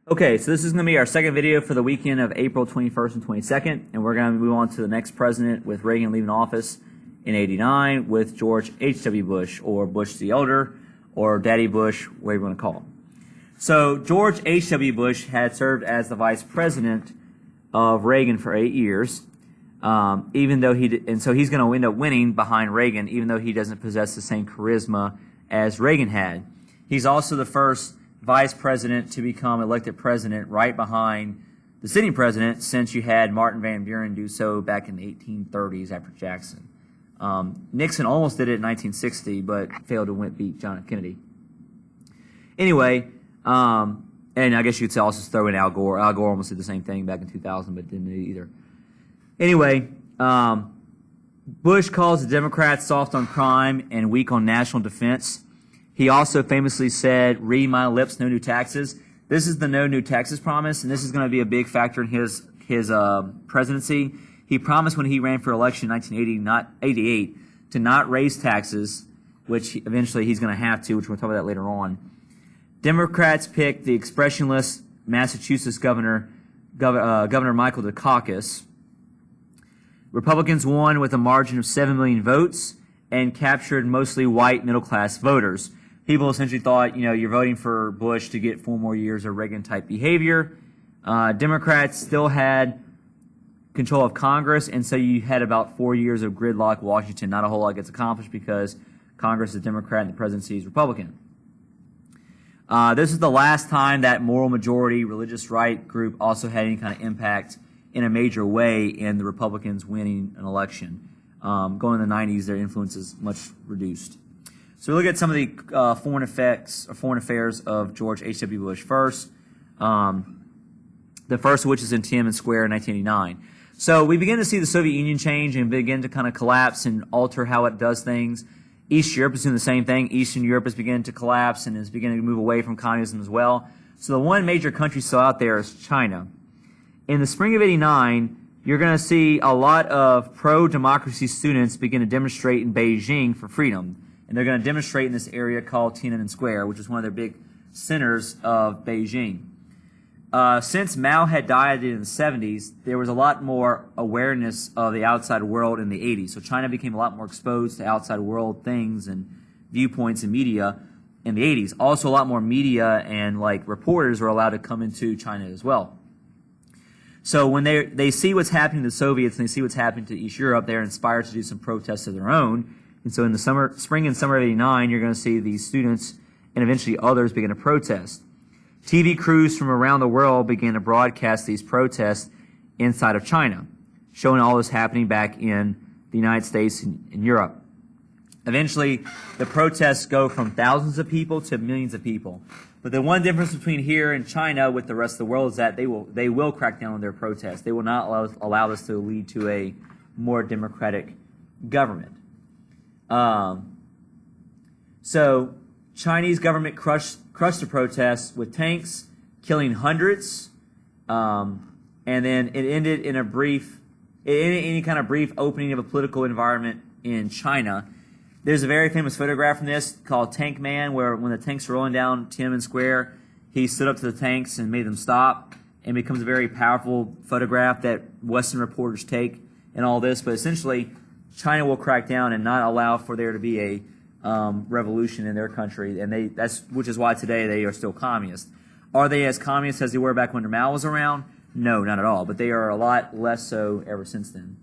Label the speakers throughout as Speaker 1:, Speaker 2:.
Speaker 1: Okay, so this is going to be our second video for the weekend of April 21st and 22nd, and we're going to move on to the next president with Reagan leaving office in '89 with George H.W. Bush, or Bush the Elder, or Daddy Bush, whatever you want to call him. So George H.W. Bush had served as the vice president of Reagan for 8 years, even though so he's going to end up winning behind Reagan, even though he doesn't possess the same charisma as Reagan had. He's also the first vice president to become elected president right behind the sitting president, since you had Martin Van Buren do so back in the 1830s after Jackson. Nixon almost did it in 1960, but failed to beat John F. Kennedy. Anyway, and I guess you could also throw in Al Gore. Al Gore almost did the same thing back in 2000, but didn't do it either. Anyway, Bush calls the Democrats soft on crime and weak on national defense. He also famously said, "Read my lips, no new taxes." This is the no new taxes promise, and this is going to be a big factor in his presidency. He promised when he ran for election in 1988 to not raise taxes, which eventually he's going to have to, which we'll talk about that later on. Democrats picked the expressionless Massachusetts Governor Michael Dukakis. Republicans won with a margin of 7 million votes and captured mostly white middle-class voters. People essentially thought, you're voting for Bush to get 4 more years of Reagan-type behavior. Democrats still had control of Congress, and so you had about 4 years of gridlock Washington. Not a whole lot gets accomplished because Congress is Democrat and the presidency is Republican. This is the last time that moral majority religious right group also had any kind of impact in a major way in the Republicans winning an election. Going in the 90s, their influence is much reduced. So we look at some of the foreign affairs of George H.W. Bush first. The first of which is in Tiananmen Square in 1989. So we begin to see the Soviet Union change and begin to kind of collapse and alter how it does things. East Europe is doing the same thing. Eastern Europe is beginning to collapse and is beginning to move away from communism as well. So the one major country still out there is China. In the spring of '89, you're going to see a lot of pro-democracy students begin to demonstrate in Beijing for freedom. And they're going to demonstrate in this area called Tiananmen Square, which is one of their big centers of Beijing. Since Mao had died in the 70s, there was a lot more awareness of the outside world in the 80s. So China became a lot more exposed to outside world things and viewpoints and media in the 80s. Also, a lot more media and reporters were allowed to come into China as well. So when they see what's happening to the Soviets and they see what's happening to East Europe, they're inspired to do some protests of their own. And so in the spring and summer of '89, you're going to see these students and eventually others begin to protest. TV crews from around the world began to broadcast these protests inside of China, showing all this happening back in the United States and Europe. Eventually, the protests go from thousands of people to millions of people. But the one difference between here and China with the rest of the world is that they will crack down on their protests. They will not allow this to lead to a more democratic government. So Chinese government crushed the protests with tanks, killing hundreds, and then it ended in any kind of brief opening of a political environment in China. There's a very famous photograph from this called Tank Man, where when the tanks were rolling down Tiananmen Square, he stood up to the tanks and made them stop, and it becomes a very powerful photograph that Western reporters take and all this. But essentially, China will crack down and not allow for there to be a revolution in their country, and which is why today they are still communist. Are they as communist as they were back when Mao was around? No, not at all. But they are a lot less so ever since then.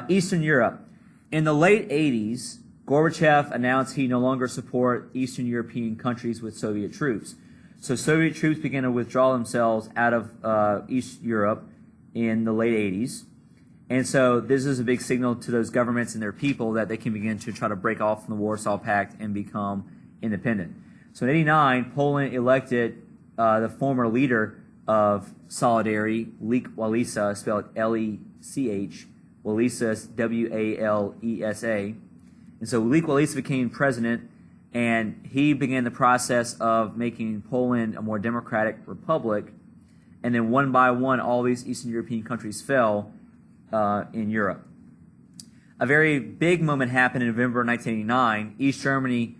Speaker 1: Eastern Europe. In the late 80s, Gorbachev announced he no longer support Eastern European countries with Soviet troops. So Soviet troops began to withdraw themselves out of East Europe in the late 80s. And so this is a big signal to those governments and their people that they can begin to try to break off from the Warsaw Pact and become independent. So in '89, Poland elected the former leader of Solidarity, Lech Walesa, spelled L-E-C-H, Walesa, W-A-L-E-S-A. And so Lech Walesa became president, and he began the process of making Poland a more democratic republic. And then one by one, all these Eastern European countries fell in Europe. A very big moment happened in November 1989. East Germany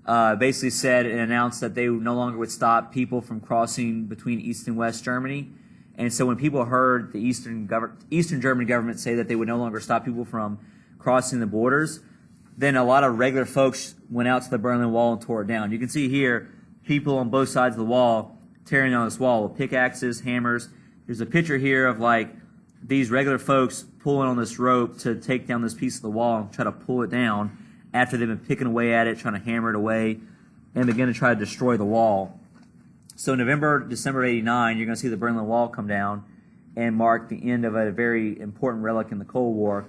Speaker 1: basically said and announced that they no longer would stop people from crossing between East and West Germany. And so when people heard the Eastern German government say that they would no longer stop people from crossing the borders, then a lot of regular folks went out to the Berlin Wall and tore it down. You can see here people on both sides of the wall tearing down this wall with pickaxes, hammers. There's a picture here of like these regular folks pulling on this rope to take down this piece of the wall and try to pull it down after they've been picking away at it, trying to hammer it away, and begin to try to destroy the wall. So December 89, you're going to see the Berlin Wall come down and mark the end of a very important relic in the Cold War.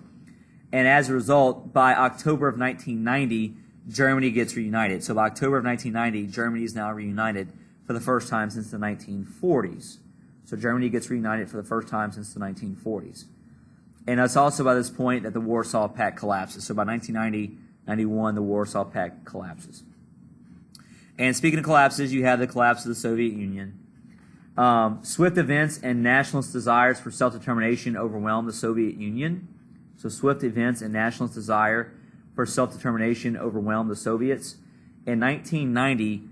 Speaker 1: And as a result, by October of 1990, Germany gets reunited. So by October of 1990, Germany is now reunited for the first time since the 1940s. So Germany gets reunited for the first time since the 1940s. And it's also by this point that the Warsaw Pact collapses. So by 1990-91, the Warsaw Pact collapses. And speaking of collapses, you have the collapse of the Soviet Union. Swift events and nationalist desires for self-determination overwhelmed the Soviet Union. So swift events and nationalist desire for self-determination overwhelmed the Soviets. In 1990,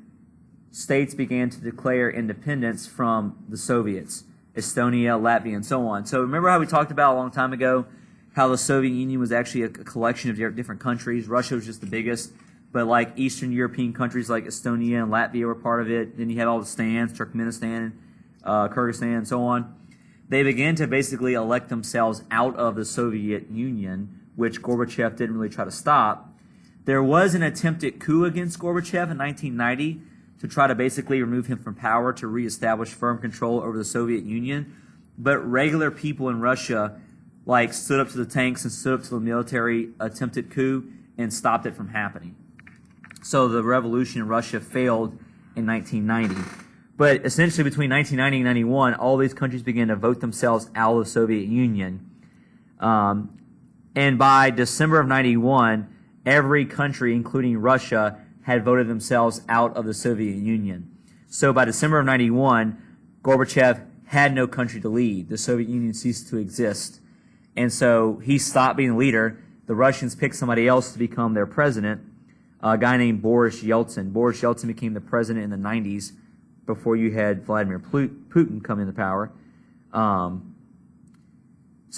Speaker 1: states began to declare independence from the Soviets, Estonia, Latvia, and so on. So remember how we talked about a long time ago how the Soviet Union was actually a collection of different countries. Russia was just the biggest, but like Eastern European countries like Estonia and Latvia were part of it. Then you had all the stands, Turkmenistan, Kyrgyzstan, and so on. They began to basically elect themselves out of the Soviet Union, which Gorbachev didn't really try to stop. There was an attempted coup against Gorbachev in 1990 to try to basically remove him from power to reestablish firm control over the Soviet Union. But regular people in Russia like stood up to the tanks and stood up to the military attempted coup and stopped it from happening. So the revolution in Russia failed in 1990. But essentially between 1990 and 91, all these countries began to vote themselves out of the Soviet Union. And by December of 91, every country, including Russia, had voted themselves out of the Soviet Union. So by December of 91, Gorbachev had no country to lead. The Soviet Union ceased to exist. And so he stopped being the leader. The Russians picked somebody else to become their president, a guy named Boris Yeltsin. Boris Yeltsin became the president in the 90s before you had Vladimir Putin come into power. So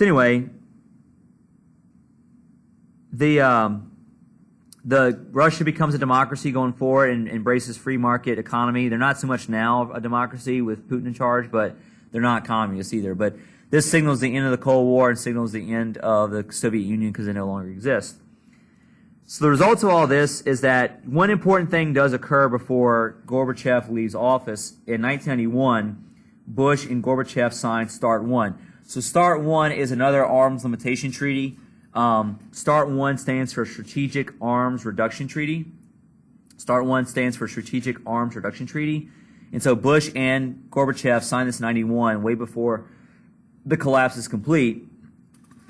Speaker 1: anyway, the Russia becomes a democracy going forward and embraces free market economy. They're not so much now a democracy with Putin in charge, but they're not communists either. But this signals the end of the Cold War and signals the end of the Soviet Union because they no longer exist. So the results of all this is that one important thing does occur before Gorbachev leaves office. In 1991, Bush and Gorbachev signed START 1. So START 1 is another arms limitation treaty. START 1 stands for Strategic Arms Reduction Treaty. START 1 stands for Strategic Arms Reduction Treaty. And so Bush and Gorbachev signed this in 91, way before the collapse is complete.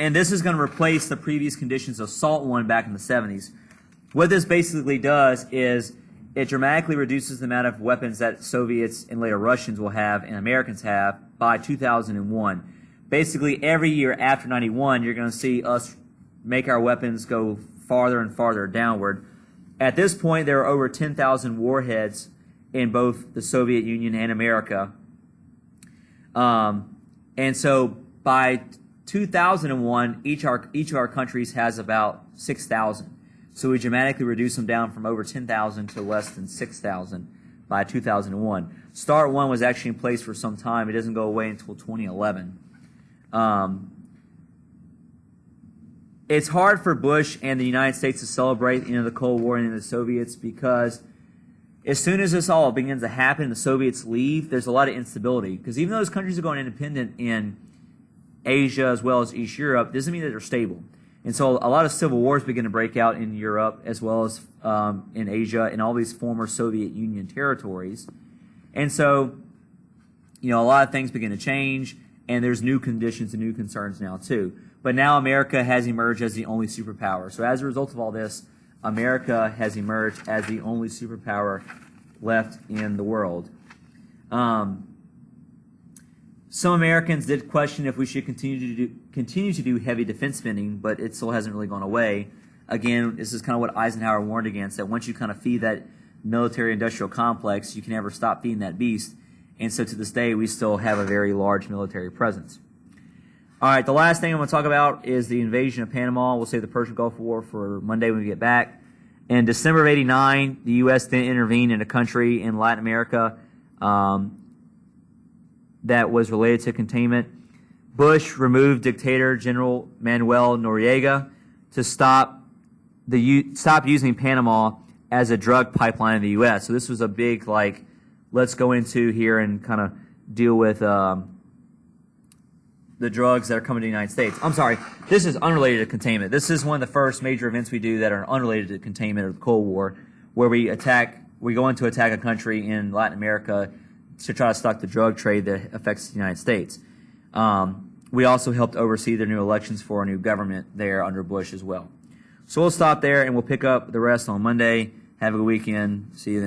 Speaker 1: And this is going to replace the previous conditions of SALT 1 back in the 70s. What this basically does is it dramatically reduces the amount of weapons that Soviets and later Russians will have and Americans have by 2001. Basically, every year after 91, you're going to see us make our weapons go farther and farther downward. At this point, there are over 10,000 warheads in both the Soviet Union and America. And so by 2001, each of our countries has about 6,000. So we dramatically reduce them down from over 10,000 to less than 6,000 by 2001. START 1 was actually in place for some time. It doesn't go away until 2011. It's hard for Bush and the United States to celebrate the end of the Cold War and the Soviets because as soon as this all begins to happen, the Soviets leave, there's a lot of instability. Because even though those countries are going independent in Asia as well as East Europe, doesn't mean that they're stable. And so a lot of civil wars begin to break out in Europe as well as in Asia and all these former Soviet Union territories. And so, you know, a lot of things begin to change, and there's new conditions and new concerns now too. But now America has emerged as the only superpower. So as a result of all this, America has emerged as the only superpower left in the world. Some Americans did question if we should continue to do heavy defense spending, but it still hasn't really gone away. Again, this is kind of what Eisenhower warned against, that once you kind of feed that military-industrial complex, you can never stop feeding that beast. And so to this day, we still have a very large military presence. All right, the last thing I'm going to talk about is the invasion of Panama. We'll save the Persian Gulf War for Monday when we get back. In December of '89, the U.S. then intervened in a country in Latin America that was related to containment. Bush removed dictator General Manuel Noriega to stop using Panama as a drug pipeline in the U.S. So this was a big, like, let's go into here and kind of deal with the drugs that are coming to the United States. I'm sorry, this is unrelated to containment. This is one of the first major events we do that are unrelated to containment or the Cold War, where we go in to attack a country in Latin America to try to stop the drug trade that affects the United States. We also helped oversee their new elections for a new government there under Bush as well. So we'll stop there and we'll pick up the rest on Monday. Have a good weekend. See you then.